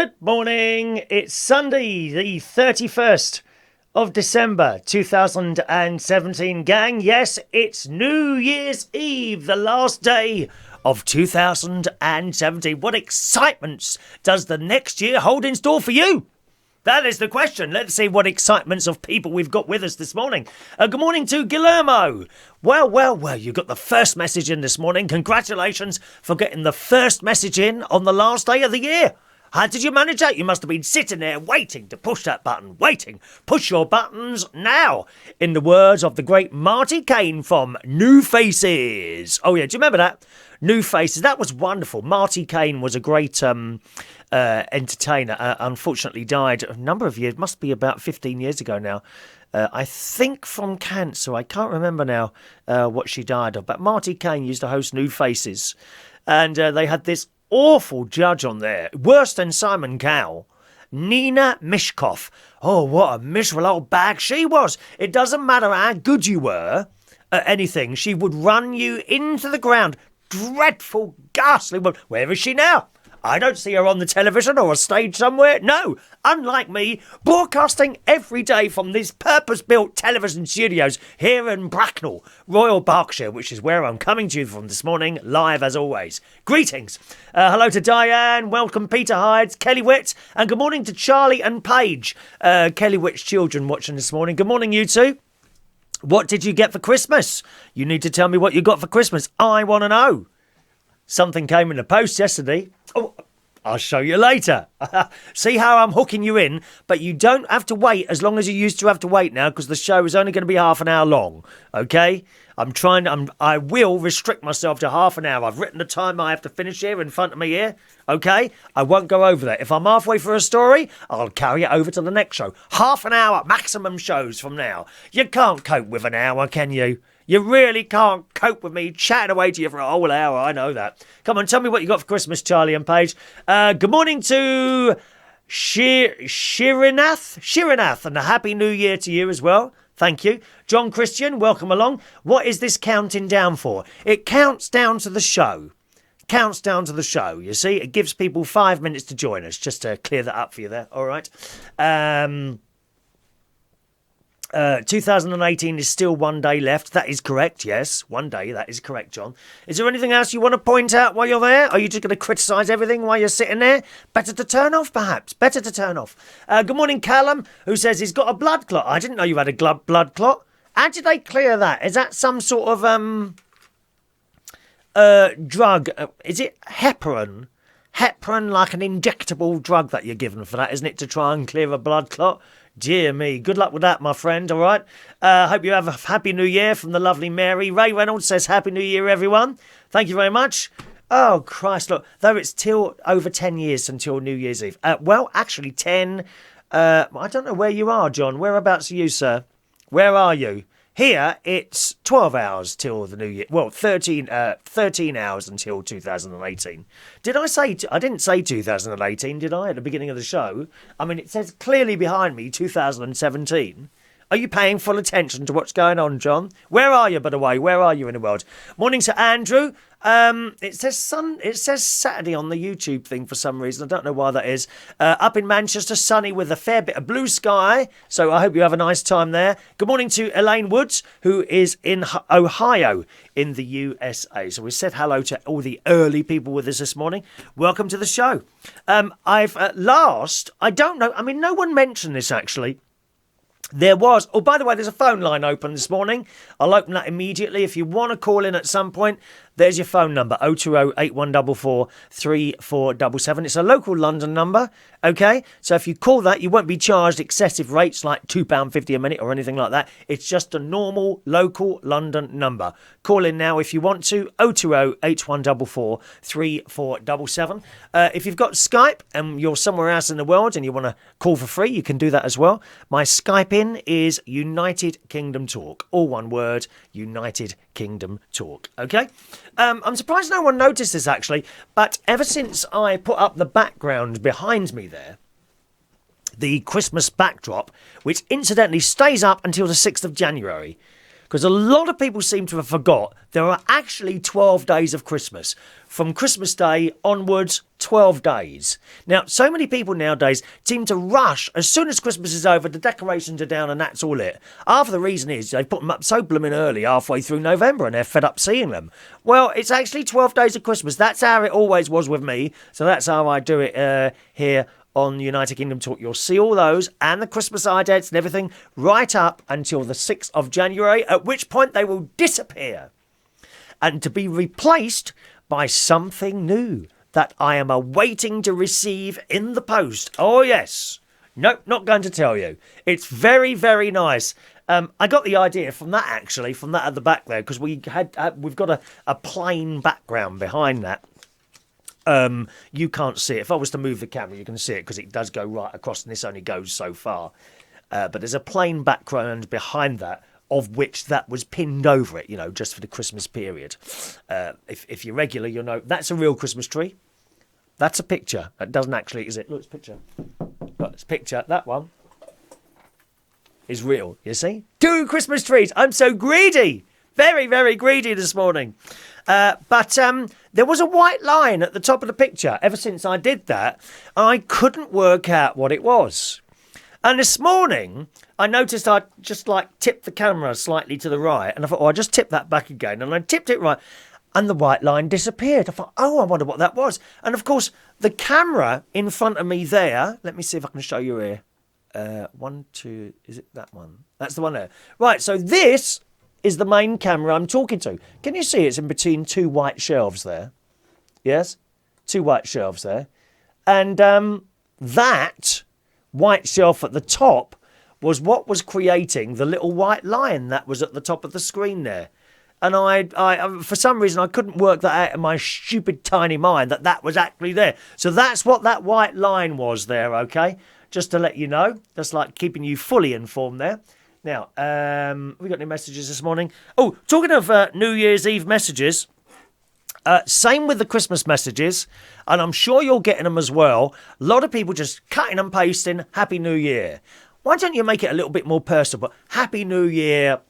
Good morning. It's Sunday, the 31st of December 2017, gang. Yes, it's New Year's Eve, the last day of 2017. What excitements does the next year hold in store for you? That is the question. Let's see what excitements of people we've got with us this morning. Good morning to Guillermo. Well, you got the first message in this morning. Congratulations for getting the first message in on the last day of the year. How did you manage that? You must have been sitting there waiting to push that button. Waiting. Push your buttons now. In the words of the great Marty Kane from New Faces. Oh, yeah. Do you remember that? New Faces. That was wonderful. Marty Kane was a great entertainer. Unfortunately died a number of years. Must be about 15 years ago now. I think from cancer. I can't remember now what she died of. But Marty Kane used to host New Faces. And they had this awful judge on there, worse than Simon Cowell, Nina Myskow. Oh, what a miserable old bag she was. It doesn't matter how good you were at anything, she would run you into the ground. Dreadful, ghastly woman. Where is she now? I don't see her on the television or a stage somewhere. No, unlike me, broadcasting every day from these purpose-built television studios here in Bracknell, Royal Berkshire, which is where I'm coming to you from this morning, live as always. Greetings. Hello to Diane, welcome Peter Hydes, Kelly Witt, and good morning to Charlie and Paige. Kelly Witt's children watching this morning. Good morning, you two. What did you get for Christmas? You need to tell me what you got for Christmas. I want to know. Something came in the post yesterday. Oh, I'll show you later. See how I'm hooking you in, but you don't have to wait as long as you used to have to wait now because the show is only going to be half an hour long, okay? I will restrict myself to half an hour. I've written the time I have to finish here in front of me here, okay? I won't go over that. If I'm halfway through a story, I'll carry it over to the next show. Half an hour maximum shows from now. You can't cope with an hour, can you? You really can't cope with me chatting away to you for a whole hour. I know that. Come on, tell me what you got for Christmas, Charlie and Paige. Good morning to Shirinath, and a Happy New Year to you as well. Thank you. John Christian, welcome along. What is this counting down for? It counts down to the show. Counts down to the show, you see. It gives people 5 minutes to join us, just to clear that up for you there, all right? 2018 is still 1 day left. That is correct, yes. 1 day, that is correct, John. Is there anything else you want to point out while you're there? Are you just going to criticise everything while you're sitting there? Better to turn off, perhaps. Better to turn off. Good morning, Callum, who says he's got a blood clot. I didn't know you had a blood clot. How did they clear that? Is that some sort of drug? Is it heparin? Heparin, like an injectable drug that you're given for that, isn't it, to try and clear a blood clot? Dear me. Good luck with that, my friend, all right? Hope you have a happy new year from the lovely Mary. Ray Reynolds says happy new year, everyone. Thank you very much. Oh, Christ, look, though it's still over 10 years until New Year's Eve. Well, actually, 10... I don't know where you are, John. Whereabouts are you, sir? Where are you? Here, it's 12 hours till the New Year. Well, 13 hours until 2018. Did I say... I didn't say 2018, did I, at the beginning of the show? I mean, it says clearly behind me 2017. Are you paying full attention to what's going on, John? Where are you, by the way? Where are you in the world? Morning to Andrew. It says Saturday on the YouTube thing for some reason. I don't know why that is. Up in Manchester, sunny with a fair bit of blue sky. So I hope you have a nice time there. Good morning to Elaine Woods, who is in Ohio in the USA. So we said hello to all the early people with us this morning. Welcome to the show. I've at last, I don't know, I mean, no one mentioned this actually. There was... Oh, by the way, there's a phone line open this morning. I'll open that immediately. If you want to call in at some point, there's your phone number, 020-8144-3477. It's a local London number, okay? So if you call that, you won't be charged excessive rates like £2.50 a minute or anything like that. It's just a normal local London number. Call in now if you want to, 020-8144-3477. If you've got Skype and you're somewhere else in the world and you want to call for free, you can do that as well. My Skype in is United Kingdom Talk. All one word, United Kingdom Talk, okay? I'm surprised no one noticed this actually, but ever since I put up the background behind me there, the Christmas backdrop, which incidentally stays up until the 6th of January, because because a lot of people seem to have forgot there are actually 12 days of Christmas. From Christmas Day onwards, 12 days. Now, so many people nowadays seem to rush as soon as Christmas is over, the decorations are down and that's all it. Half of the reason is they put them up so blooming early, halfway through November, and they're fed up seeing them. Well, it's actually 12 days of Christmas. That's how it always was with me. So that's how I do it here on United Kingdom Talk. You'll see all those and the Christmas idents and everything right up until the 6th of January, at which point they will disappear and to be replaced by something new that I am awaiting to receive in the post. Oh, yes. Nope, not going to tell you. It's very, very nice. I got the idea from that, actually, from that at the back there, because we've got a plain background behind that. You can't see it. If I was to move the camera, you can see it because it does go right across, and this only goes so far. But there's a plain background behind that, of which that was pinned over it, just for the Christmas period. If you're regular, you'll know that's a real Christmas tree. That's a picture. That doesn't actually exist. Look, it's a picture. Look, it's a picture. That one is real, you see? 2 Christmas trees. I'm so greedy. Very, very greedy this morning. But there was a white line at the top of the picture ever since I did that. I couldn't work out what it was. And this morning, I noticed I just tipped the camera slightly to the right. And I thought, I'll just tip that back again. And I tipped it right. And the white line disappeared. I thought, I wonder what that was. And of course, the camera in front of me there. Let me see if I can show you here. 1, 2, is it that one? That's the one there. Right, so this is the main camera I'm talking to. Can you see it's in between 2 white shelves there? Yes? 2 white shelves there. And that white shelf at the top was what was creating the little white line that was at the top of the screen there. And I for some reason, I couldn't work that out in my stupid tiny mind that was actually there. So that's what that white line was there, okay? Just to let you know. That's like keeping you fully informed there. Now, we got any messages this morning? Oh, talking of New Year's Eve messages, same with the Christmas messages, and I'm sure you're getting them as well. A lot of people just cutting and pasting, Happy New Year. Why don't you make it a little bit more personal? But Happy New Year,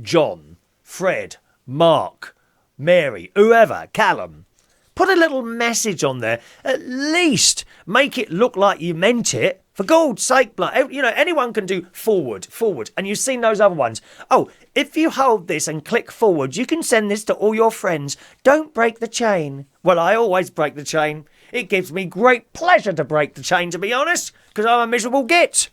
John, Fred, Mark, Mary, whoever, Callum. Put a little message on there. At least make it look like you meant it. For God's sake, anyone can do forward. And you've seen those other ones. Oh, if you hold this and click forward, you can send this to all your friends. Don't break the chain. Well, I always break the chain. It gives me great pleasure to break the chain, to be honest, because I'm a miserable git.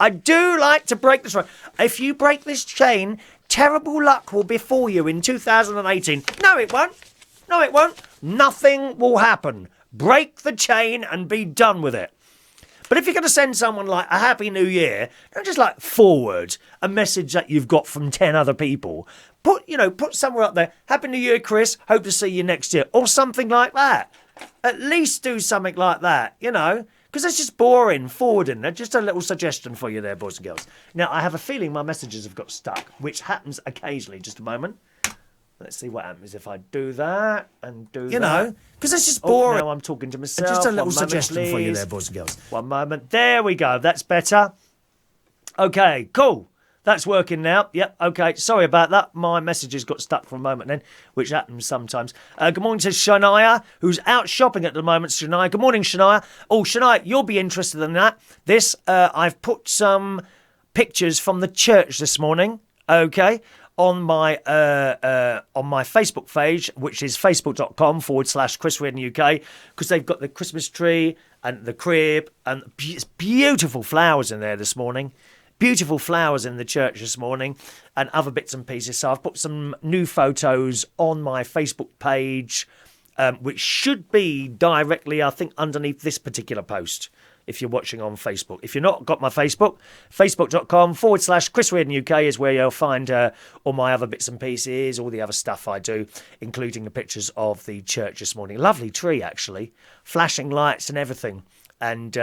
I do like to break this chain. If you break this chain, terrible luck will befall you in 2018. No, it won't. No, it won't. Nothing will happen. Break the chain and be done with it. But if you're going to send someone like a Happy New Year, don't just forward a message that you've got from 10 other people. Put somewhere up there, Happy New Year, Chris, hope to see you next year, or something like that. At least do something like that, because it's just boring, forwarding. Just a little suggestion for you there, boys and girls. Now, I have a feeling my messages have got stuck, which happens occasionally. Just a moment. Let's see what happens if I do that and do that. Because it's just boring. Now I'm talking to myself. Just a little suggestion for you there, boys and girls. One moment. There we go. That's better. Okay, cool. That's working now. Yep, okay. Sorry about that. My messages got stuck for a moment then, which happens sometimes. Good morning to Shania, who's out shopping at the moment. Shania. Good morning, Shania. Oh, Shania, you'll be interested in that. I've put some pictures from the church this morning. Okay. On my Facebook page, which is facebook.com/Chris Reardon UK, because they've got the Christmas tree and the crib and beautiful flowers in there this morning. Beautiful flowers in the church this morning and other bits and pieces. So I've put some new photos on my Facebook page, which should be directly, I think, underneath this particular post. If you're watching on Facebook. If you've not got my Facebook, facebook.com/Chris Reardon UK is where you'll find all my other bits and pieces, all the other stuff I do, including the pictures of the church this morning. Lovely tree, actually. Flashing lights and everything. And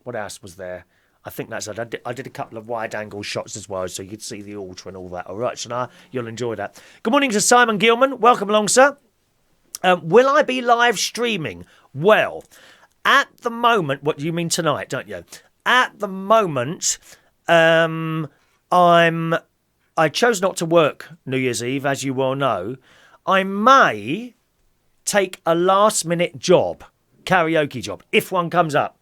what else was there? I think that's it. I did a couple of wide-angle shots as well, so you could see the altar and all that. All right, Shana, you'll enjoy that. Good morning to Simon Gilman. Welcome along, sir. Will I be live streaming? Well, at the moment, what do you mean tonight, don't you? At the moment, I I chose not to work New Year's Eve, as you well know. I may take a last-minute job, karaoke job, if one comes up.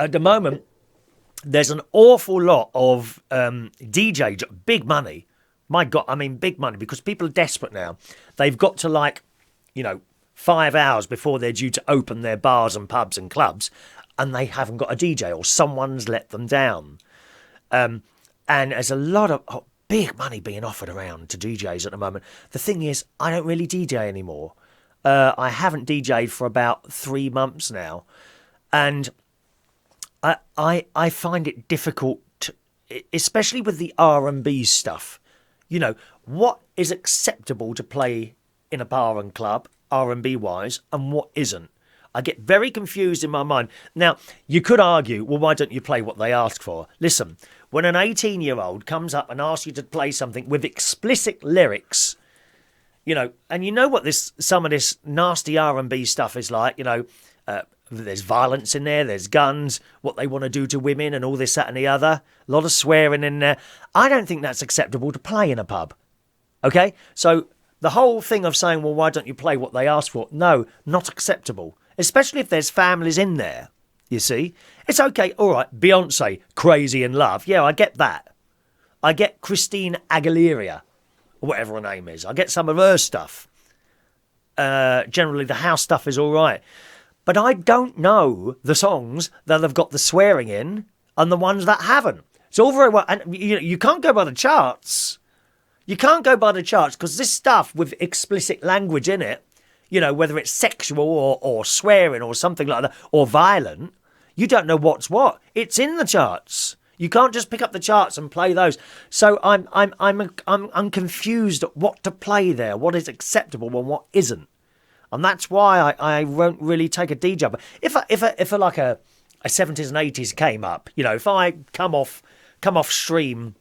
At the moment, there's an awful lot of DJ, big money. My God, I mean big money, because people are desperate now. They've got to 5 hours before they're due to open their bars and pubs and clubs, and they haven't got a DJ or someone's let them down. And there's a lot of big money being offered around to DJs at the moment. The thing is, I don't really DJ anymore. I haven't DJ'd for about 3 months now. And I find it difficult, especially with the R&B stuff. What is acceptable to play in a bar and club, R&B wise, and what isn't. I get very confused in my mind. Now, you could argue, well, why don't you play what they ask for? Listen, when an 18-year-old comes up and asks you to play something with explicit lyrics, and you know what some of this nasty R&B stuff is like, there's violence in there, there's guns, what they want to do to women and all this, that and the other. A lot of swearing in there. I don't think that's acceptable to play in a pub. Okay? So the whole thing of saying, well, why don't you play what they ask for? No, not acceptable. Especially if there's families in there, you see. It's okay, all right, Beyonce, Crazy in Love. Yeah, I get that. I get Christine Aguilera, or whatever her name is. I get some of her stuff. Generally, the house stuff is all right. But I don't know the songs that have got the swearing in and the ones that haven't. It's all very well. And you can't go by the charts. You can't go by the charts because this stuff with explicit language in it, whether it's sexual or swearing or something like that, or violent, you don't know what's what. It's in the charts. You can't just pick up the charts and play those. So I'm confused at what to play there, what is acceptable and what isn't. And that's why I won't really take a DJ. But if a 70s and 80s came up, if I come off stream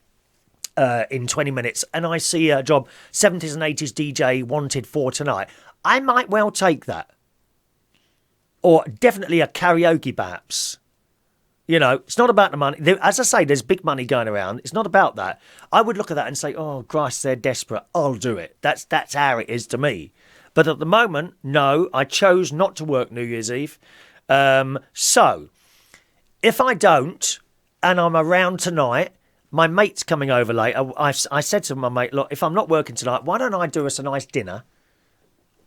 in 20 minutes and I see a job 70s and 80s DJ wanted for tonight, I might well take that. Or definitely a karaoke perhaps. It's not about the money. As I say, there's big money going around. It's not about that. I would look at that and say, oh, Christ, they're desperate. I'll do it. That's how it is to me. But at the moment, no, I chose not to work New Year's Eve. So, if I don't, and I'm around tonight, my mate's coming over later. I said to my mate, look, if I'm not working tonight, why don't I do us a nice dinner?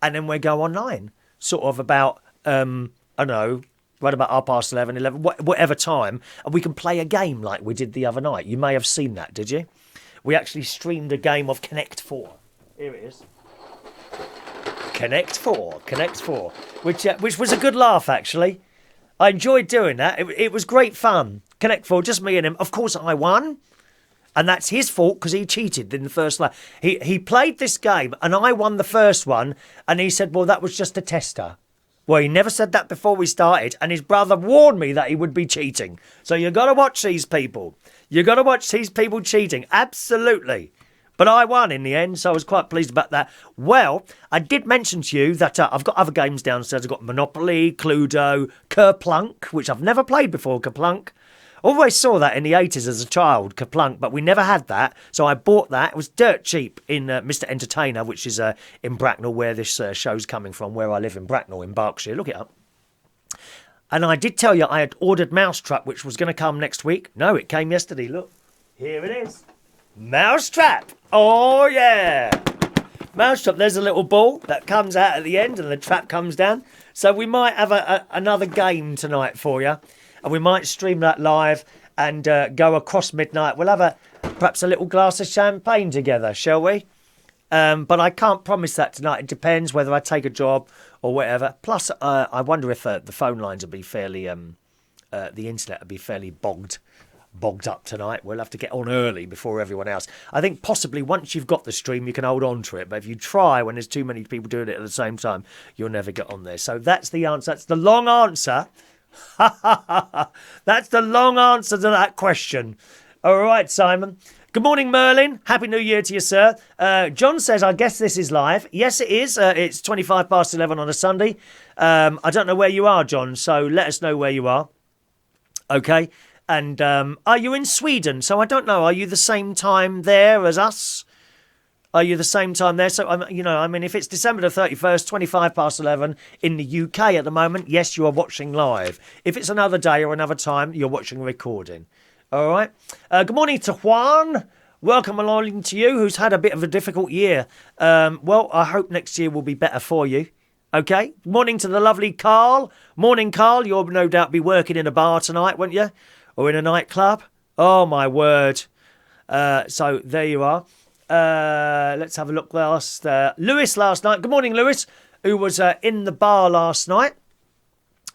And then we go online, sort of about, I don't know, right about 11:30, whatever time. And we can play a game like we did the other night. You may have seen that, did you? We actually streamed a game of Connect 4. Here it is. Connect 4, which was a good laugh, actually. I enjoyed doing that. It was great fun. Connect 4, just me and him. Of course, I won. And that's his fault because he cheated in the first lap. He played this game and I won the first one. And he said, well, that was just a tester. Well, he never said that before we started. And his brother warned me that he would be cheating. So you got to watch these people. You got to watch these people cheating. Absolutely. But I won in the end, so I was quite pleased about that. Well, I did mention to you that I've got other games downstairs. I've got Monopoly, Cluedo, Kerplunk, which I've never played before, Kerplunk. Always saw that in the 80s as a child, Kerplunk, but we never had that. So I bought that. It was dirt cheap in Mr. Entertainer, which is in Bracknell, where this show's coming from, where I live in Bracknell in Berkshire. Look it up. And I did tell you I had ordered Mousetrap, which was going to come next week. No, it came yesterday. Look, here it is. Mousetrap. Oh, yeah. Mousetrap, there's a little ball that comes out at the end and the trap comes down. So we might have another game tonight for you. And we might stream that live and go across midnight. We'll have perhaps a little glass of champagne together, shall we? But I can't promise that tonight. It depends whether I take a job or whatever. Plus, I wonder if the phone lines will be fairly... the internet will be fairly bogged up tonight. We'll have to get on early before everyone else. I think possibly once you've got the stream, you can hold on to it. But if you try when there's too many people doing it at the same time, you'll never get on there. So that's the answer. That's the long answer. That's the long answer to that question. All right, Simon. Good morning, Merlin. Happy New Year to you, sir. John says, I guess this is live. Yes, it is. It's 11:25 on a Sunday. I don't know where you are, John, so let us know where you are. Okay. And are you in Sweden? So I don't know. Are you the same time there as us? Are you the same time there? So, if it's December the 31st, 25 past 11 in the UK at the moment, yes, you are watching live. If it's another day or another time, you're watching a recording. All right. Good morning to Juan. Welcome along to you, who's had a bit of a difficult year. Well, I hope next year will be better for you. Okay. Morning to the lovely Carl. Morning, Carl. You'll no doubt be working in a bar tonight, won't you? Or in a nightclub. Oh, my word. So there you are. Let's have a look last. Lewis last night. Good morning, Lewis, who was in the bar last night.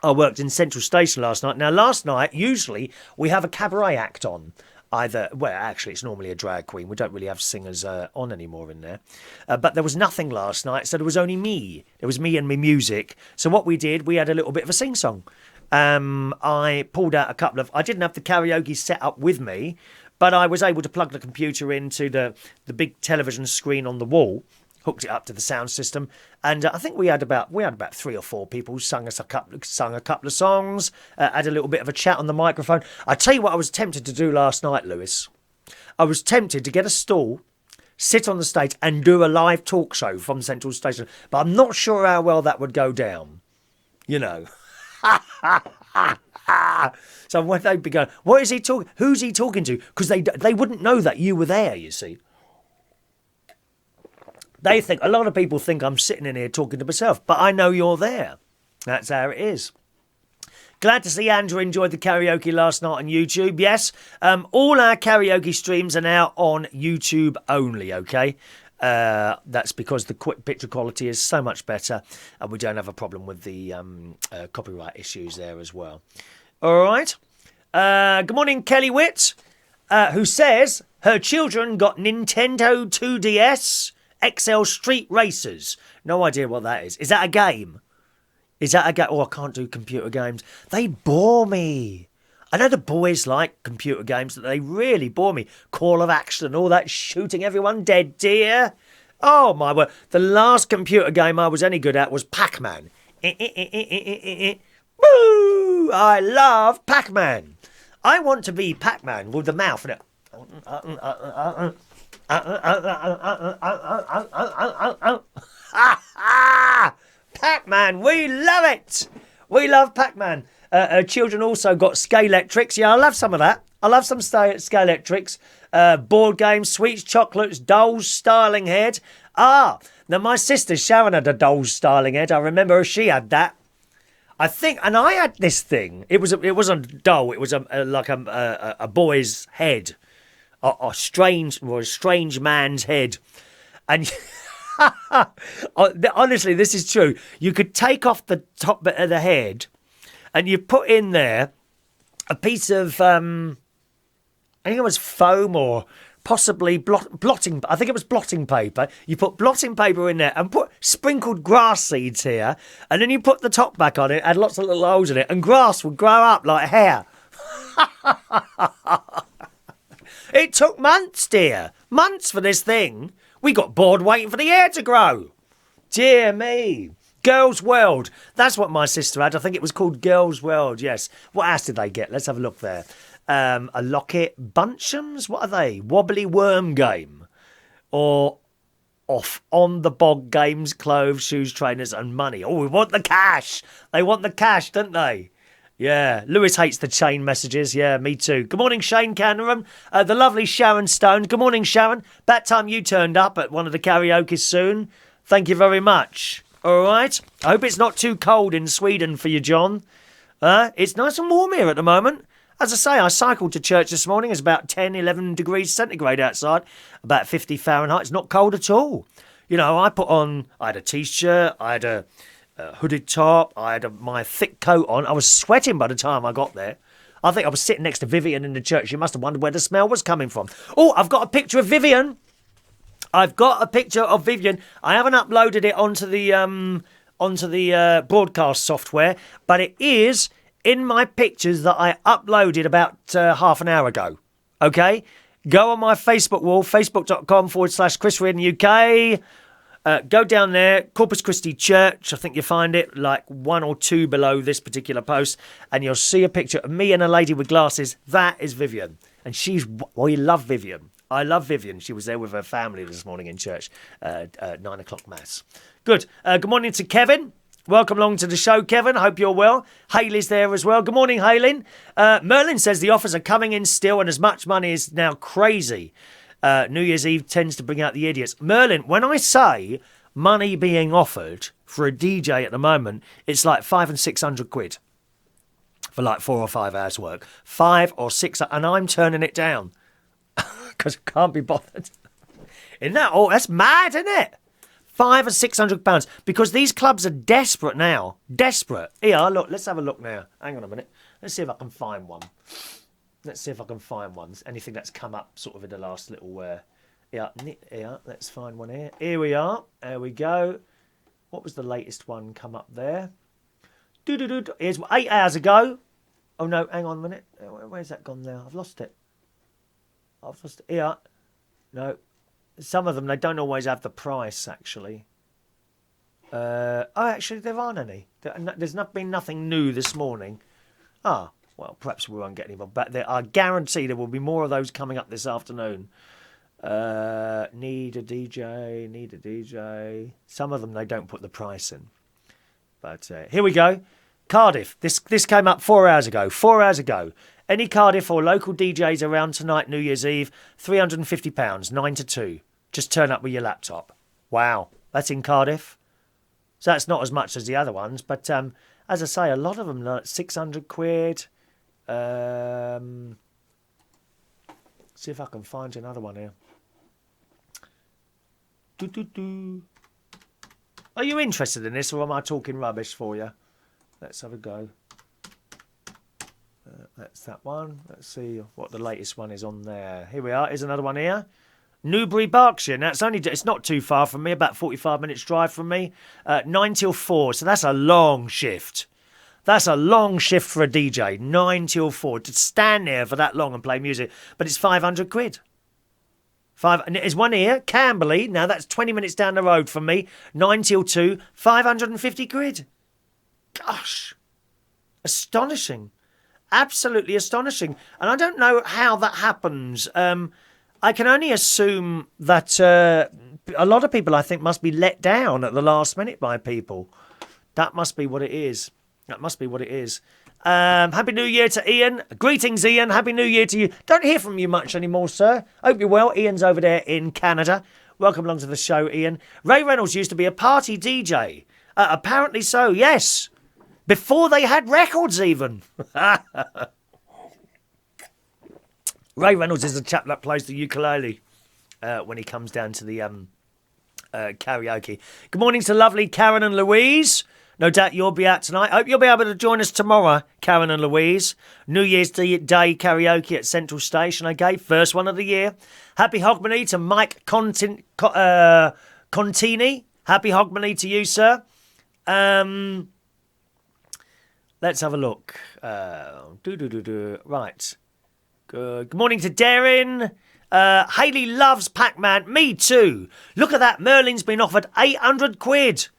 I worked in Central Station last night. Now, last night, usually, we have a cabaret act on. Actually, it's normally a drag queen. We don't really have singers on anymore in there. But there was nothing last night, so there was only me. It was me and my music. So what we did, we had a little bit of a sing-song. I pulled out a couple of... I didn't have the karaoke set up with me, but I was able to plug the computer into the big television screen on the wall, hooked it up to the sound system, and I think we had about 3 or 4 people who sung a couple of songs, had a little bit of a chat on the microphone. I tell you what I was tempted to do last night, Lewis. I was tempted to get a stool, sit on the stage and do a live talk show from Central Station, but I'm not sure how well that would go down. You know. So when they'd be going, what is he talking? Who's he talking to? Because they wouldn't know that you were there, you see. A lot of people think I'm sitting in here talking to myself, but I know you're there. That's how it is. Glad to see Andrew enjoyed the karaoke last night on YouTube. Yes, all our karaoke streams are now on YouTube only, okay? That's because the picture quality is so much better and we don't have a problem with the copyright issues there as well. All right. Good morning, Kelly Witt, who says her children got Nintendo 2DS XL Street Racers. No idea what that is. Is that a game? Oh, I can't do computer games. They bore me. I know the boys like computer games, but they really bore me. Call of Action and all that shooting everyone dead, dear. Oh, my word. The last computer game I was any good at was Pac-Man. Woo! I love Pac-Man. I want to be Pac-Man with the mouth in it. Pac-Man, we love it. We love Pac-Man. Children also got Scalextrics. Yeah, I love some of that. I love some Scalextrics. Board games, sweets, chocolates, dolls, styling head. Now my sister Sharon had a dolls styling head. I remember she had that. I think, and I had this thing. It wasn't a doll. It was a boy's head, a strange man's head, and honestly, this is true. You could take off the top bit of the head, and you put in there a piece of I think it was foam or possibly blotting. I think it was blotting paper. You put blotting paper in there and put sprinkled grass seeds here, and then you put the top back on it, had lots of little holes in it, and grass would grow up like hair. It took months, dear. Months for this thing. We got bored waiting for the hair to grow. Dear me. Girls' World. That's what my sister had. I think it was called Girls' World, yes. What else did they get? Let's have a look there. A locket. Bunchums? What are they? Wobbly worm game. Or off on the bog games, clothes, shoes, trainers and money. Oh, we want the cash. They want the cash, don't they? Yeah, Lewis hates the chain messages. Yeah, me too. Good morning, Shane Cameron. The lovely Sharon Stone. Good morning, Sharon. About time you turned up at one of the karaoke soon. Thank you very much. All right. I hope it's not too cold in Sweden for you, John. It's nice and warm here at the moment. As I say, I cycled to church this morning. It's about 10, 11 degrees centigrade outside. About 50 Fahrenheit. It's not cold at all. You know, I had a T-shirt. I had a hooded top. I had my thick coat on. I was sweating by the time I got there. I think I was sitting next to Vivian in the church. She must have wondered where the smell was coming from. Oh, I've got a picture of Vivian. I haven't uploaded it onto the broadcast software, but it is in my pictures that I uploaded about half an hour ago. Okay? Go on my Facebook wall, facebook.com/Chris Reardon UK. Go down there, Corpus Christi Church. I think you'll find it like 1 or 2 below this particular post. And you'll see a picture of me and a lady with glasses. That is Vivian. And we love Vivian. I love Vivian. She was there with her family this morning in church. 9 o'clock mass. Good. Good morning to Kevin. Welcome along to the show, Kevin. Hope you're well. Haley's there as well. Good morning, Haylin. Merlin says the offers are coming in still and as much money is now crazy. New Year's Eve tends to bring out the idiots. Merlin, when I say money being offered for a DJ at the moment, it's like 500 and 600 quid for like 4 or 5 hours work. 5 or 6, and I'm turning it down because I can't be bothered. Isn't that all? That's mad, isn't it? 500 or 600 pounds because these clubs are desperate now. Desperate. Here, look. Let's have a look now. Hang on a minute. Let's see if I can find one. Anything that's come up sort of in the last little... here, let's find one here. Here we are. There we go. What was the latest one come up there? Here's 8 hours ago. Oh, no, hang on a minute. Where's that gone now? I've lost it. Here. No. Some of them, they don't always have the price, actually. Actually, there aren't any. There's been nothing new this morning. Well, perhaps we won't get any more. But I guarantee there will be more of those coming up this afternoon. Need a DJ. Some of them, they don't put the price in. But here we go. Cardiff. This came up 4 hours ago. 4 hours ago. Any Cardiff or local DJs around tonight, New Year's Eve, £350, 9 to 2. Just turn up with your laptop. Wow. That's in Cardiff. So that's not as much as the other ones. But as I say, a lot of them are 600 quid. See if I can find you another one here. Are you interested in this or am I talking rubbish for you? Let's have a go. That's that one. Let's see what the latest one is on there. Here we are. Here's another one here. Newbury, Berkshire. Now, it's not too far from me, about 45 minutes drive from me. 9 till 4, so that's a long shift. That's a long shift for a DJ, 9 till 4, to stand there for that long and play music. But it's 500 quid. And there's one here, Camberley. Now, that's 20 minutes down the road from me. 9 till 2, 550 quid. Gosh. Astonishing. Absolutely astonishing. And I don't know how that happens. I can only assume that a lot of people, I think, must be let down at the last minute by people. That must be what it is. Happy New Year to Ian. Greetings, Ian. Happy New Year to you. Don't hear from you much anymore, sir. Hope you're well. Ian's over there in Canada. Welcome along to the show, Ian. Ray Reynolds used to be a party DJ. Apparently so, yes. Before they had records, even. Ray Reynolds is the chap that plays the ukulele when he comes down to the karaoke. Good morning to lovely Karen and Louise. No doubt you'll be out tonight. Hope you'll be able to join us tomorrow, Karen and Louise. New Year's Day karaoke at Central Station, okay? First one of the year. Happy Hogmanay to Mike Contini. Happy Hogmanay to you, sir. Let's have a look. Right. Good morning to Darren. Hayley loves Pac-Man. Me too. Look at that. Merlin's been offered 800 quid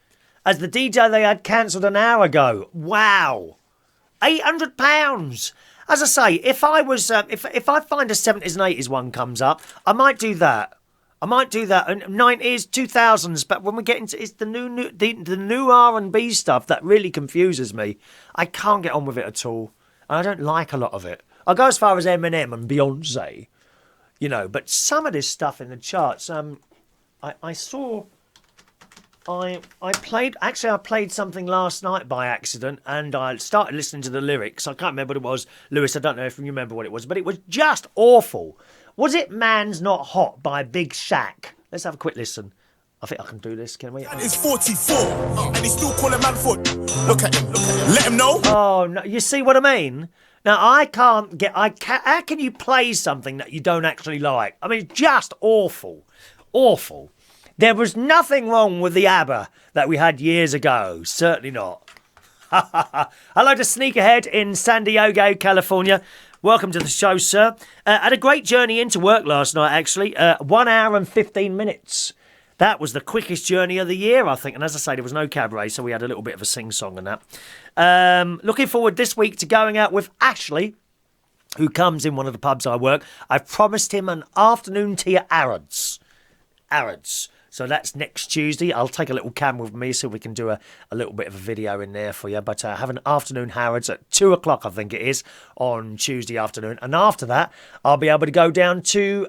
as the DJ they had cancelled an hour ago. Wow. £800. As I say, if I was, if I find a 70s and 80s one comes up, I might do that. And 90s, 2000s, but when we get into it's the new R&B stuff that really confuses me. I can't get on with it at all, and I don't like a lot of it. I go as far as Eminem and Beyonce, but some of this stuff in the charts. I played something last night by accident, and I started listening to the lyrics. I can't remember what it was, Lewis. I don't know if you remember what it was, but it was just awful. Was it Man's Not Hot by Big Shaq? Let's have a quick listen. I think I can do this, can we? He's 44, and he's still calling man foot. Look at him. Let him know. Oh, no, you see what I mean? Now, how can you play something that you don't actually like? I mean, just awful. Awful. There was nothing wrong with the ABBA that we had years ago. Certainly not. Hello to Sneakerhead in San Diego, California. Welcome to the show, sir. Had a great journey into work last night, actually. 1 hour and 15 minutes. That was the quickest journey of the year, I think. And as I say, there was no cabaret, so we had a little bit of a sing-song and that. Looking forward this week to going out with Ashley, who comes in one of the pubs I work. I've promised him an afternoon tea at Arrod's. So that's next Tuesday. I'll take a little camera with me so we can do a little bit of a video in there for you. But have an afternoon Harrods at 2 o'clock, I think it is, on Tuesday afternoon. And after that, I'll be able to go down to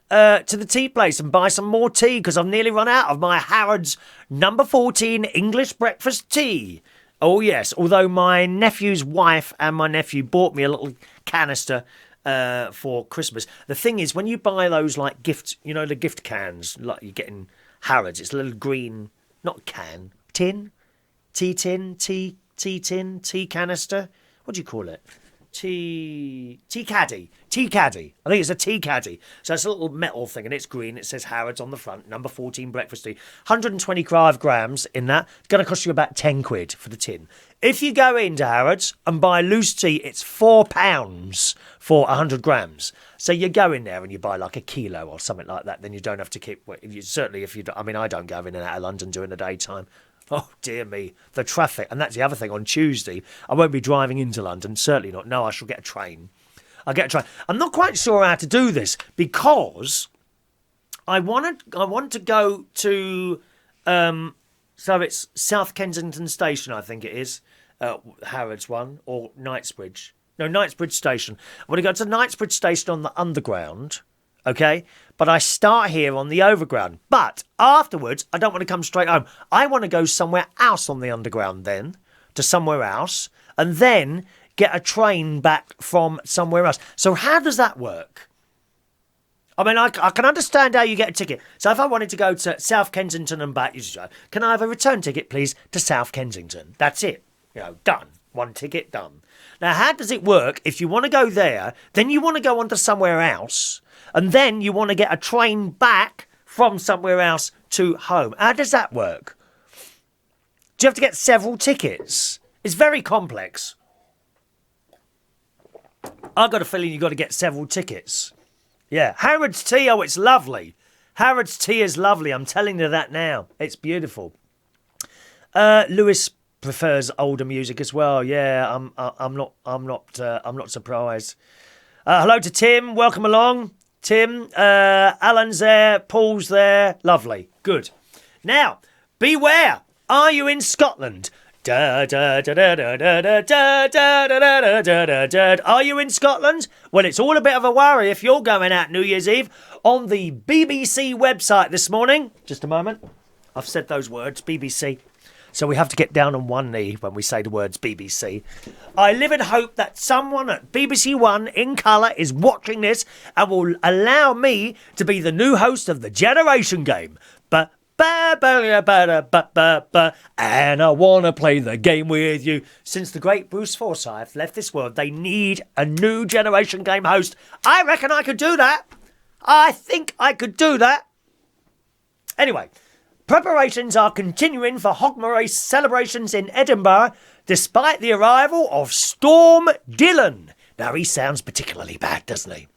the tea place and buy some more tea because I've nearly run out of my Harrods number 14 English breakfast tea. Oh, yes. Although my nephew's wife and my nephew bought me a little canister for Christmas. The thing is, when you buy those like gifts, you know, the gift cans, like you get in Harrods, it's a little green, not can, tin, tea canister. What do you call it? Tea caddy. I think it's a tea caddy. So it's a little metal thing and it's green. It says Harrods on the front, number 14 breakfast tea. 125 grams in that. It's going to cost you about 10 quid for the tin. If you go into Harrods and buy loose tea, it's £4 for 100 grams. So you go in there and you buy like a kilo or something like that. Then you don't have to keep, certainly if you, I mean, I don't go in and out of London during the daytime. Oh, dear me, the traffic. And that's the other thing. On Tuesday, I won't be driving into London. Certainly not. No, I shall get a train. I'll get a train. I'm not quite sure how to do this because I want to go to, so it's South Kensington Station, I think it is, Harrods one, or Knightsbridge. No, Knightsbridge Station. I want to go to Knightsbridge Station on the Underground. Okay, but I start here on the Overground. But afterwards, I don't want to come straight home. I want to go somewhere else on the Underground then, to somewhere else, and then get a train back from somewhere else. So how does that work? I mean, I can understand how you get a ticket. So if I wanted to go to South Kensington and back, can I have a return ticket, please, to South Kensington? That's it. You know, done. One ticket, done. Now, how does it work if you want to go there, then you want to go on to somewhere else, and then you want to get a train back from somewhere else to home? How does that work? Do you have to get several tickets? It's very complex. I've got a feeling you've got to get several tickets. Yeah, Harrods tea, oh, it's lovely. Harrods tea is lovely, I'm telling you that now. It's beautiful. Lewis prefers older music as well. Yeah, I'm not surprised. Hello to Tim, welcome along. Tim, Alan's there, Paul's there. Lovely, good. Now, beware. Are you in Scotland? Are you in Scotland? Well, it's all a bit of a worry if you're going out New Year's Eve. On the BBC website this morning, just a moment, I've said those words, BBC. So we have to get down on one knee when we say the words BBC. I live in hope that someone at BBC One in colour is watching this and will allow me to be the new host of the Generation Game. And I want to play the game with you. Since the great Bruce Forsyth left this world, they need a new Generation Game host. I reckon I could do that. I think I could do that. Anyway, preparations are continuing for Hogmanay celebrations in Edinburgh, despite the arrival of Storm Dylan. Now, he sounds particularly bad, doesn't he?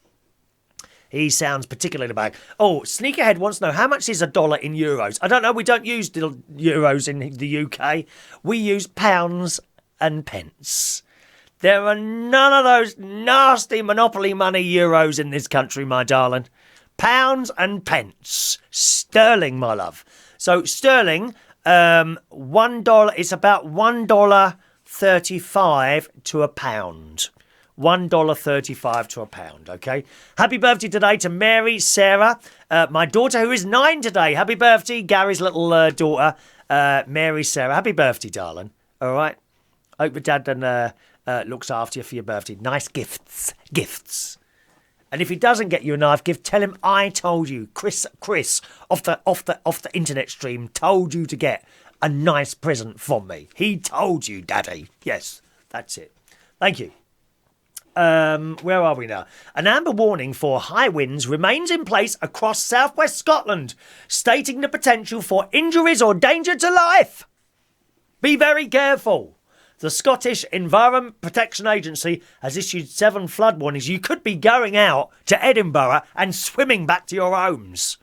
He sounds particularly bad. Oh, Sneakerhead wants to know, how much is $1 in euros? I don't know, we don't use euros in the UK. We use pounds and pence. There are none of those nasty monopoly money euros in this country, my darling. Pounds and pence. Sterling, my love. So sterling, $1, it's about $1.35 to a pound. $1.35 to a pound, okay? Happy birthday today to Mary, Sarah, my daughter who is 9 today. Happy birthday, Gary's little daughter, Mary, Sarah. Happy birthday, darling. All right? Hope your dad looks after you for your birthday. Nice gifts. And if he doesn't get you a nice gift, tell him I told you. Chris off the internet stream told you to get a nice present from me. He told you, Daddy. Yes, that's it. Thank you. Where are we now? An amber warning for high winds remains in place across southwest Scotland, stating the potential for injuries or danger to life. Be very careful. The Scottish Environment Protection Agency has issued 7 flood warnings. You could be going out to Edinburgh and swimming back to your homes.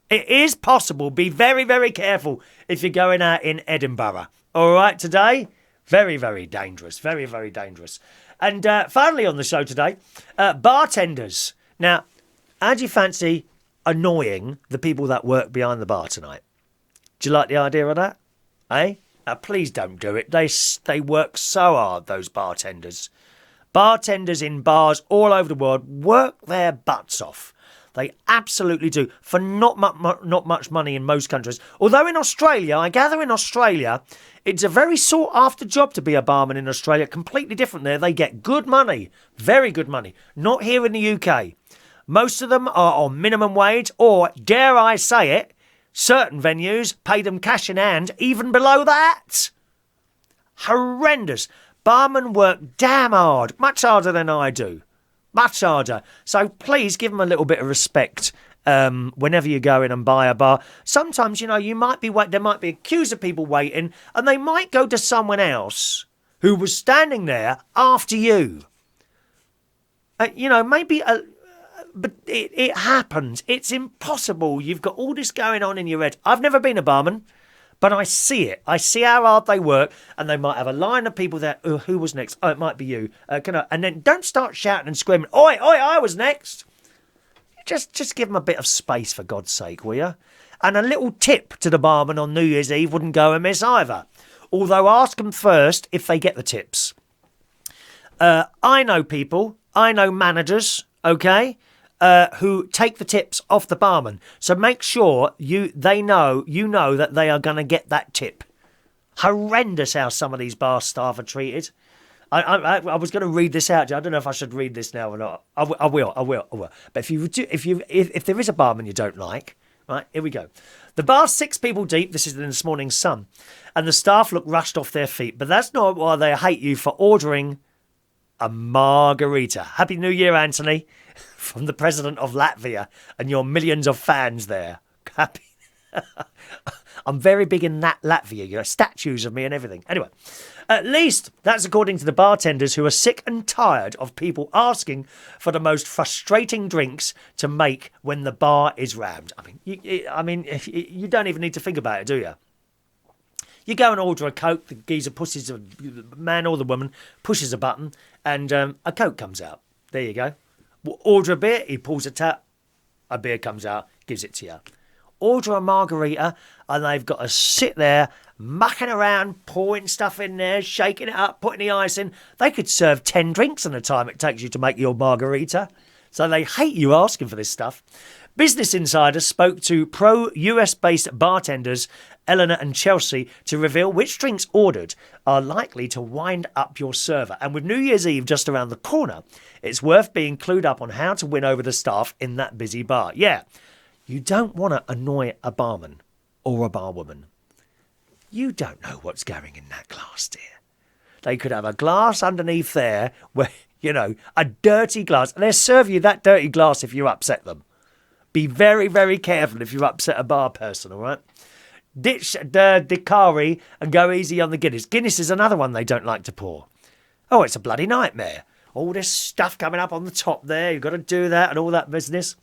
It is possible. Be very, very careful if you're going out in Edinburgh. All right, today, very, very dangerous. Very, very dangerous. And finally on the show today, bartenders. Now, how do you fancy annoying the people that work behind the bar tonight? Do you like the idea of that? Eh? Please don't do it. They work so hard, those bartenders. Bartenders in bars all over the world work their butts off. They absolutely do, for not much money in most countries. Although in Australia, I gather in Australia, it's a very sought-after job to be a barman in Australia. Completely different there. They get good money, very good money. Not here in the UK. Most of them are on minimum wage, or, dare I say it, certain venues pay them cash in hand even below that. Horrendous. Barmen work damn hard, much harder than I do. Much harder. So please give them a little bit of respect whenever you go in and buy a bar. Sometimes, you might be there might be a queue of people waiting, and they might go to someone else who was standing there after you. Maybe... but it happens. It's impossible. You've got all this going on in your head. I've never been a barman, but I see it. I see how hard they work, and they might have a line of people there. Oh, who was next? Oh, it might be you. And then don't start shouting and screaming. Oi, I was next. Just give them a bit of space, for God's sake, will you? And a little tip to the barman on New Year's Eve wouldn't go amiss either. Although ask them first if they get the tips. I know people. I know managers. Okay. Who take the tips off the barman. So make sure you know that they are going to get that tip. Horrendous how some of these bar staff are treated. I was going to read this out. I don't know if I should read this now or not. I will. But if there is a barman you don't like, right, here we go. The bar's 6 people deep. This is in this morning's Sun. And the staff look rushed off their feet. But that's not why they hate you for ordering a margarita. Happy New Year, Anthony. From the president of Latvia and your millions of fans there. Happy. I'm very big in Latvia. Statues of me and everything. Anyway, at least that's according to the bartenders who are sick and tired of people asking for the most frustrating drinks to make when the bar is rammed. You don't even need to think about it, do you? You go and order a Coke, the geezer pushes, the man or the woman pushes a button, and a Coke comes out. There you go. Order a beer, he pulls a tap, a beer comes out, gives it to you. Order a margarita, and they've got to sit there, mucking around, pouring stuff in there, shaking it up, putting the ice in. They could serve 10 drinks in the time it takes you to make your margarita. So they hate you asking for this stuff. Business Insider spoke to pro-US-based bartenders Eleanor and Chelsea to reveal which drinks ordered are likely to wind up your server. And with New Year's Eve just around the corner, it's worth being clued up on how to win over the staff in that busy bar. Yeah, you don't want to annoy a barman or a barwoman. You don't know what's going in that glass, dear. They could have a glass underneath there where, a dirty glass, and they'll serve you that dirty glass if you upset them. Be very, very careful if you upset a bar person, all right? Ditch the Dicari and go easy on the Guinness. Guinness is another one they don't like to pour. Oh, it's a bloody nightmare. All this stuff coming up on the top there. You've got to do that and all that business.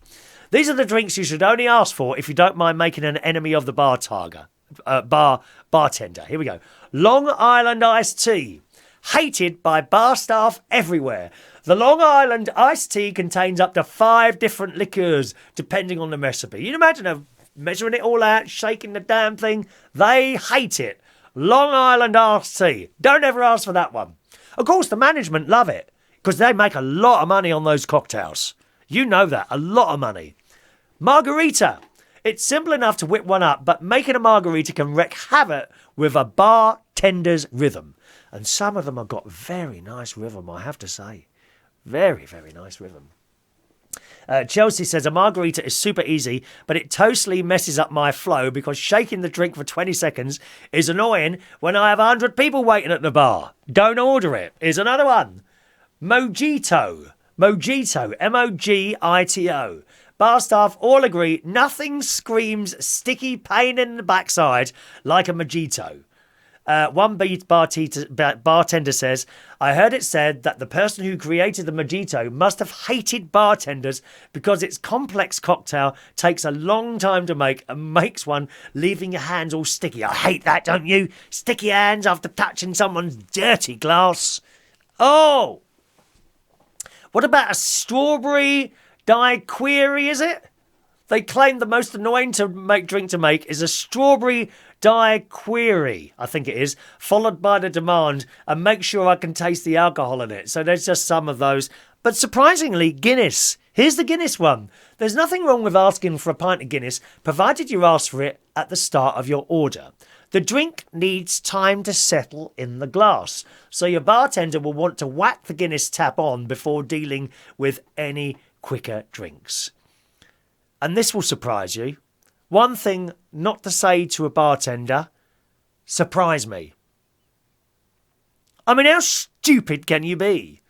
These are the drinks you should only ask for if you don't mind making an enemy of the bartender. Here we go. Long Island iced tea. Hated by bar staff everywhere. The Long Island iced tea contains up to 5 different liqueurs, depending on the recipe. You can imagine them measuring it all out, shaking the damn thing. They hate it. Long Island iced tea. Don't ever ask for that one. Of course, the management love it, because they make a lot of money on those cocktails. You know that, a lot of money. Margarita. It's simple enough to whip one up, but making a margarita can wreak havoc with a bartender's rhythm. And some of them have got very nice rhythm, I have to say. Very, very nice rhythm. Chelsea says a margarita is super easy, but it totally messes up my flow because shaking the drink for 20 seconds is annoying when I have 100 people waiting at the bar. Don't order it. Here's another one. Mojito, M-O-G-I-T-O. Bar staff all agree nothing screams sticky pain in the backside like a mojito. Bartender says, I heard it said that the person who created the mojito must have hated bartenders because its complex cocktail takes a long time to make and makes one leaving your hands all sticky. I hate that, don't you? Sticky hands after touching someone's dirty glass. Oh! What about a strawberry daiquiri, is it? They claim the most annoying drink to make is a strawberry daiquiri, I think it is, followed by the demand, and make sure I can taste the alcohol in it. So there's just some of those. But surprisingly, Guinness. Here's the Guinness one. There's nothing wrong with asking for a pint of Guinness, provided you ask for it at the start of your order. The drink needs time to settle in the glass, so your bartender will want to whack the Guinness tap on before dealing with any quicker drinks. And this will surprise you. One thing not to say to a bartender, surprise me. I mean, how stupid can you be?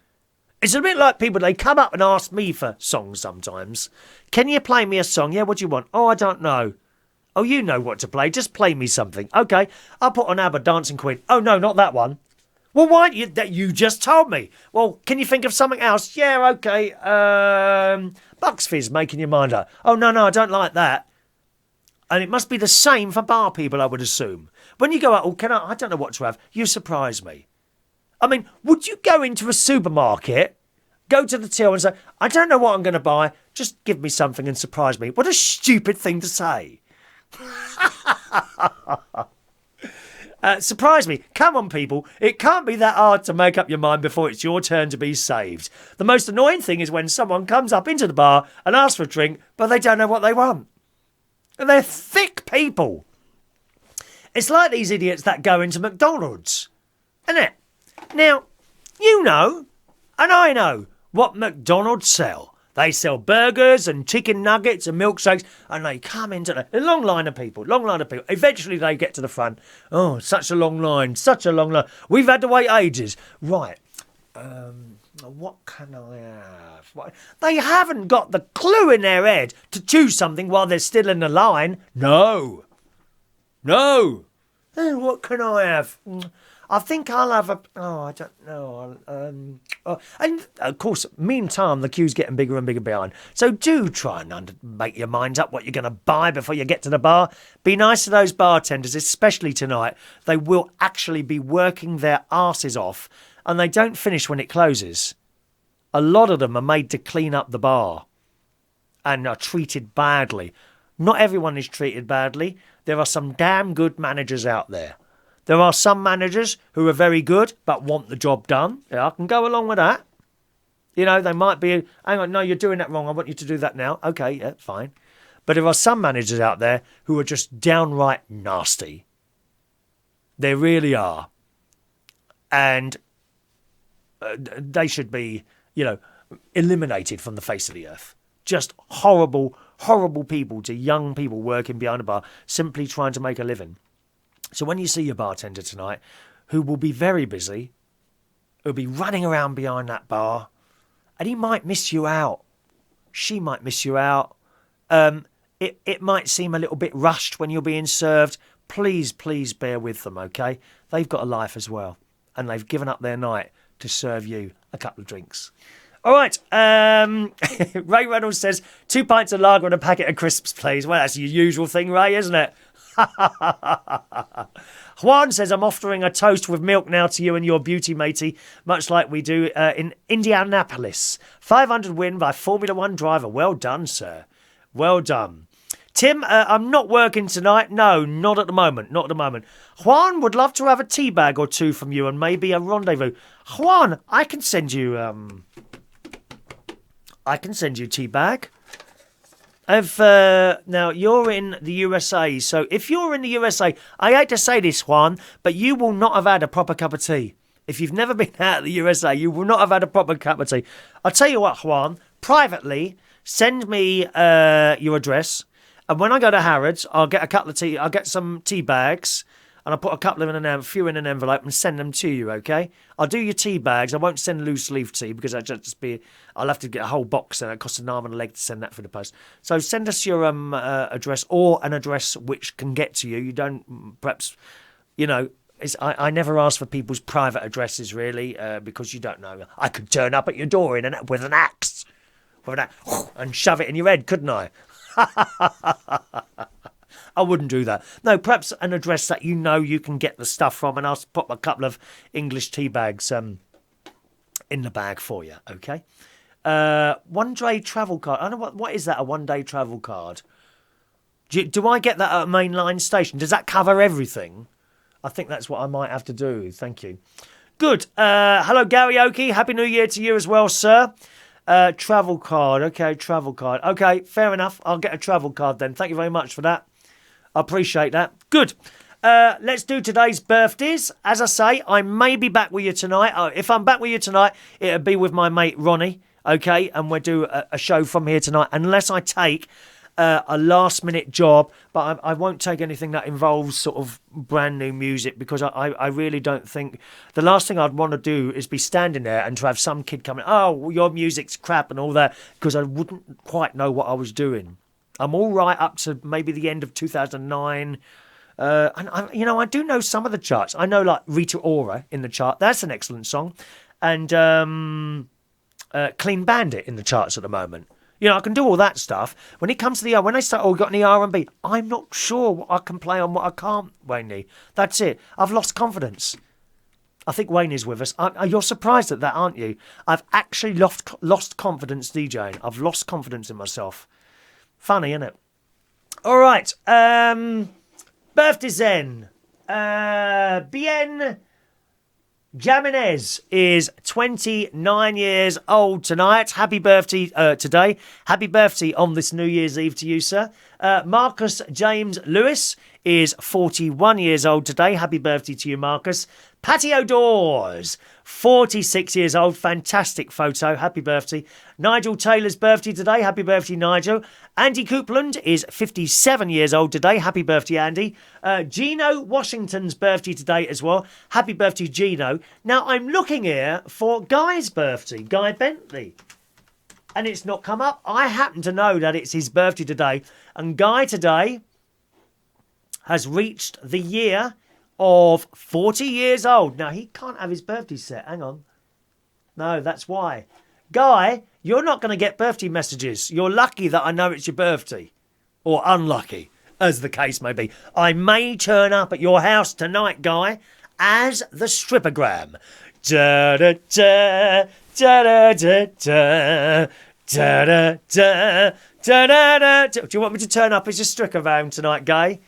It's a bit like people, they come up and ask me for songs sometimes. Can you play me a song? Yeah, what do you want? Oh, I don't know. Oh, you know what to play. Just play me something. Okay, I'll put on ABBA, Dancing Queen. Oh, no, not that one. Well, why? You just told me. Well, can you think of something else? Yeah, okay. Bucks Fizz, Making Your Mind Up. Oh, no, I don't like that. And it must be the same for bar people, I would assume. When you go out, I don't know what to have. You surprise me. I mean, would you go into a supermarket, go to the till and say, I don't know what I'm going to buy. Just give me something and surprise me. What a stupid thing to say. Surprise me. Come on, people. It can't be that hard to make up your mind before it's your turn to be saved. The most annoying thing is when someone comes up into the bar and asks for a drink, but they don't know what they want. And they're thick people. It's like these idiots that go into McDonald's, isn't it? Now, you know, and I know, what McDonald's sell. They sell burgers and chicken nuggets and milkshakes, and they come into a long line of people. Eventually they get to the front. Oh, such a long line. We've had to wait ages. Right. What can I have? They haven't got the clue in their head to choose something while they're still in the line. No. What can I have? I think I'll have I don't know. And, of course, meantime, the queue's getting bigger and bigger behind. So do try and make your mind up what you're going to buy before you get to the bar. Be nice to those bartenders, especially tonight. They will actually be working their arses off, and they don't finish when it closes. A lot of them are made to clean up the bar and are treated badly. Not everyone is treated badly. There are some damn good managers out there. There are some managers who are very good but want the job done. Yeah, I can go along with that. You know, they might be, hang on, no, you're doing that wrong. I want you to do that now. Okay, yeah, fine. But there are some managers out there who are just downright nasty. They really are. And they should be, eliminated from the face of the earth. Just horrible, horrible people to young people working behind a bar, simply trying to make a living. So when you see your bartender tonight, who will be very busy, who'll be running around behind that bar, and he might miss you out. She might miss you out. It might seem a little bit rushed when you're being served. Please bear with them, okay? They've got a life as well, and they've given up their night to serve you a couple of drinks. All right, Ray Reynolds says, 2 pints of lager and a packet of crisps, please. Well, that's your usual thing, Ray, isn't it? Juan says, I'm offering a toast with milk now to you and your beauty matey, much like we do in Indianapolis. 500 win by Formula One driver. Well done, sir. Well done. Tim, I'm not working tonight. No, not at the moment. Juan would love to have a tea bag or two from you and maybe a rendezvous. Juan, I can send you tea bag. Now, you're in the USA, so if you're in the USA, I hate to say this, Juan, but you will not have had a proper cup of tea. If you've never been out of the USA, you will not have had a proper cup of tea. I'll tell you what, Juan, privately, send me your address, and when I go to Harrods, I'll get a couple of tea, I'll get some tea bags, and I'll put a few in an envelope and send them to you, okay? I'll do your tea bags. I won't send loose leaf tea because I'll have to get a whole box and it costs an arm and a leg to send that through the post. So send us your address or an address which can get to you. You don't, perhaps, I never ask for people's private addresses, really, because you don't know. I could turn up at your door with an axe, and shove it in your head, couldn't I? I wouldn't do that. No, perhaps an address that you know you can get the stuff from, and I'll pop a couple of English tea bags in the bag for you, okay? One-day travel card. I don't know what is that, a one-day travel card? Do I get that at a mainline station? Does that cover everything? I think that's what I might have to do. Thank you. Good. Hello, karaoke. Happy New Year to you as well, sir. Travel card. Okay, travel card. Okay, fair enough. I'll get a travel card then. Thank you very much for that. I appreciate that. Good. Let's do today's birthdays. As I say, I may be back with you tonight. If I'm back with you tonight, it'll be with my mate Ronnie, okay? And we'll do a show from here tonight, unless I take a last-minute job. But I won't take anything that involves sort of brand new music, because I really don't think... The last thing I'd want to do is be standing there and to have some kid coming, oh, well, your music's crap and all that, because I wouldn't quite know what I was doing. I'm all right up to maybe the end of 2009. And I do know some of the charts. I know, like, Rita Ora in the chart. That's an excellent song. And Clean Bandit in the charts at the moment. You know, I can do all that stuff. When it comes to when they start, got any R&B, I'm not sure what I can play on, what I can't, Wayne. That's it. I've lost confidence. I think Wayne is with us. You're surprised at that, aren't you? I've actually lost confidence DJing. I've lost confidence in myself. Funny, isn't it? All right. Birthdays then. Bien Jimenez is 29 years old tonight. Happy birthday today. Happy birthday on this New Year's Eve to you, sir. Marcus James Lewis is 41 years old today. Happy birthday to you, Marcus. Patti O'Dawes, 46 years old. Fantastic photo. Happy birthday. Nigel Taylor's birthday today. Happy birthday, Nigel. Andy Coupland is 57 years old today. Happy birthday, Andy. Geno Washington's birthday today as well. Happy birthday, Geno. Now, I'm looking here for Guy's birthday, Guy Bentley. And it's not come up. I happen to know that it's his birthday today. And Guy today has reached the year of 40 years old. Now, he can't have his birthday set. Hang on. No, that's why. Guy, you're not going to get birthday messages. You're lucky that I know it's your birthday. Or unlucky, as the case may be. I may turn up at your house tonight, Guy, as the strippergram. Da-da-da, da-da-da-da, da-da-da, da-da-da. Do you want me to turn up as a strippergram tonight, Guy?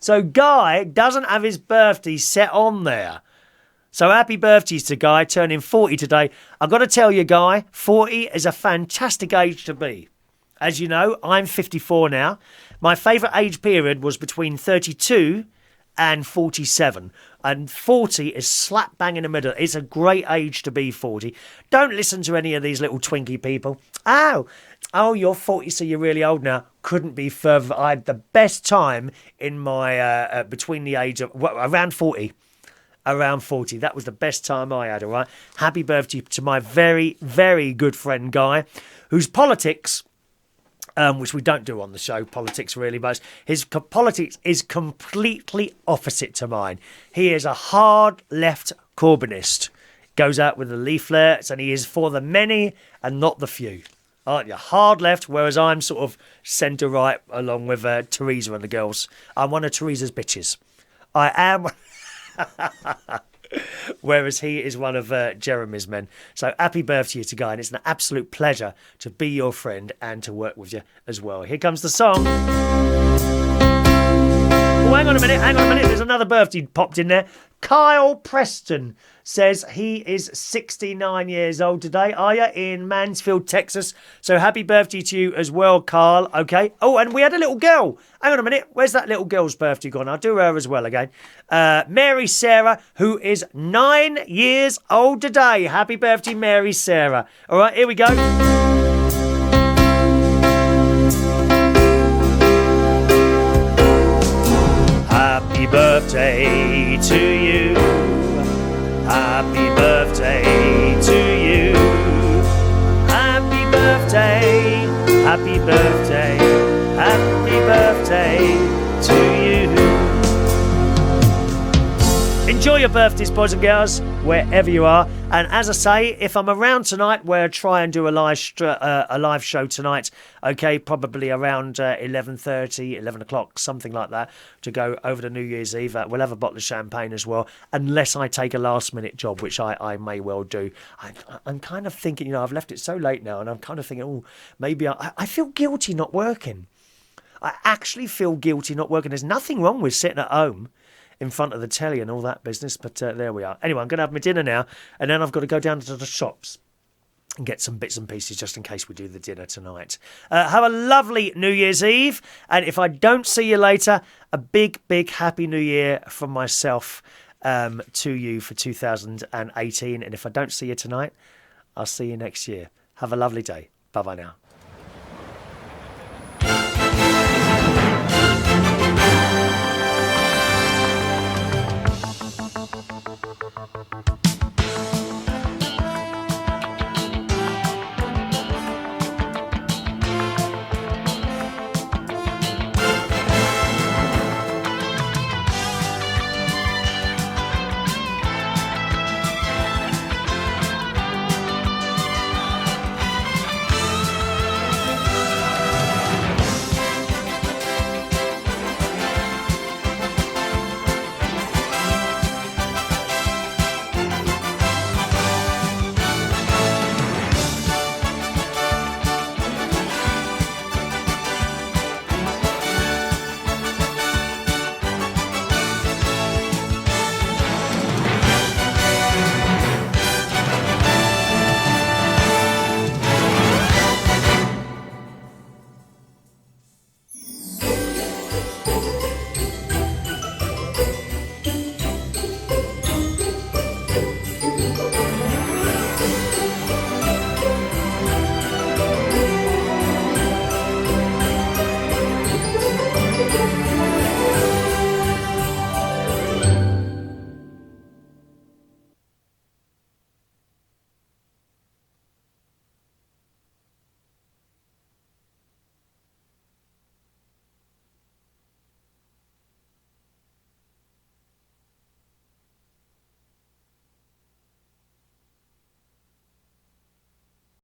So Guy doesn't have his birthday set on there. So happy birthdays to Guy, turning 40 today. I've got to tell you, Guy, 40 is a fantastic age to be. As you know, I'm 54 now. My favourite age period was between 32 and 47. And 40 is slap bang in the middle. It's a great age to be 40. Don't listen to any of these little Twinkie people. Oh, you're 40, so you're really old now. Couldn't be further. I had the best time in my, between the age of, around 40. Around 40. That was the best time I had, all right? Happy birthday to my very, very good friend Guy, whose politics, which we don't do on the show, politics really much, his politics is completely opposite to mine. He is a hard left Corbynist. Goes out with the leaflets, and he is for the many and not the few. Aren't you? Hard left, whereas I'm sort of centre right along with Theresa and the girls. I'm one of Theresa's bitches. I am. Whereas he is one of Jeremy's men. So happy birthday to Guy, and it's an absolute pleasure to be your friend and to work with you as well. Here comes the song. Oh, hang on a minute. There's another birthday popped in there. Kyle Preston says he is 69 years old today. Are you in Mansfield, Texas? So happy birthday to you as well, Carl. Okay. Oh, and we had a little girl. Hang on a minute. Where's that little girl's birthday gone? I'll do her as well again. Mary Sarah, who is 9 years old today. Happy birthday, Mary Sarah. All right, here we go. Happy birthday to you. Happy birthday to you. Happy birthday. Happy birthday. Happy birthday to you. Enjoy your birthdays, boys and girls, wherever you are. And as I say, if I'm around tonight, we'll try and do a live show tonight. Okay, probably around 11:30, 11 o'clock, something like that, to go over to New Year's Eve. We'll have a bottle of champagne as well, unless I take a last-minute job, which I may well do. I'm kind of thinking, I've left it so late now, and I'm kind of thinking, maybe I feel guilty not working. I actually feel guilty not working. There's nothing wrong with sitting at home in front of the telly and all that business, but there we are. Anyway, I'm going to have my dinner now, and then I've got to go down to the shops and get some bits and pieces just in case we do the dinner tonight. Have a lovely New Year's Eve, and if I don't see you later, a big, big Happy New Year from myself to you for 2018, and if I don't see you tonight, I'll see you next year. Have a lovely day. Bye-bye now.